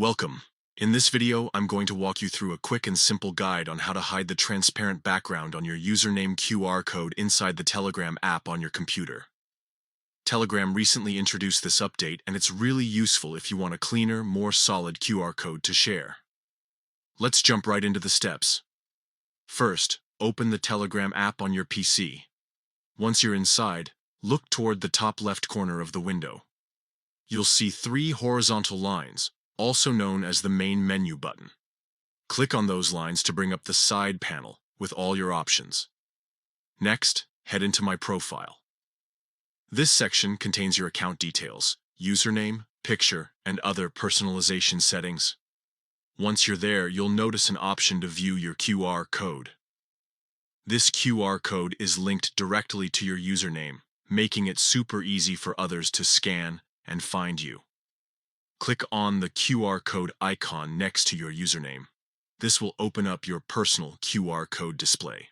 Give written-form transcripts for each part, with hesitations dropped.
Welcome. In this video, I'm going to walk you through a quick and simple guide on how to hide the transparent background on your username QR code inside the Telegram app on your computer. Telegram recently introduced this update, and it's really useful if you want a cleaner, more solid QR code to share. Let's jump right into the steps. First, open the Telegram app on your PC. Once you're inside, look toward the top left corner of the window. You'll see three horizontal lines, also known as the main menu button. Click on those lines to bring up the side panel with all your options. Next, head into My Profile. This section contains your account details, username, picture, and other personalization settings. Once you're there, you'll notice an option to view your QR code. This QR code is linked directly to your username, making it super easy for others to scan and find you. Click on the QR code icon next to your username. This will open up your personal QR code display.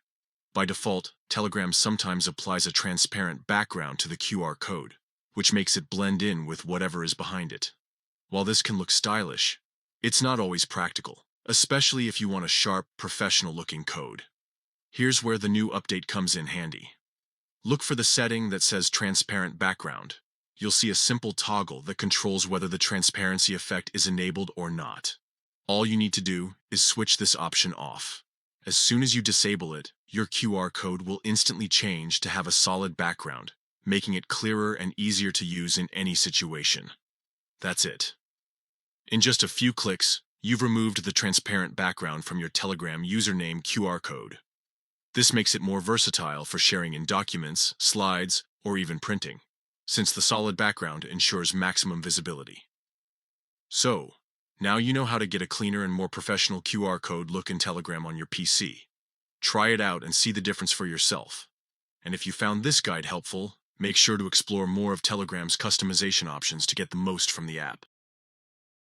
By default, Telegram sometimes applies a transparent background to the QR code, which makes it blend in with whatever is behind it. While this can look stylish, it's not always practical, especially if you want a sharp, professional-looking code. Here's where the new update comes in handy. Look for the setting that says Transparent Background. You'll see a simple toggle that controls whether the transparency effect is enabled or not. All you need to do is switch this option off. As soon as you disable it, your QR code will instantly change to have a solid background, making it clearer and easier to use in any situation. That's it. In just a few clicks, you've removed the transparent background from your Telegram username QR code. This makes it more versatile for sharing in documents, slides, or even printing, since the solid background ensures maximum visibility. So, now you know how to get a cleaner and more professional QR code look in Telegram on your PC. Try it out and see the difference for yourself. And if you found this guide helpful, make sure to explore more of Telegram's customization options to get the most from the app.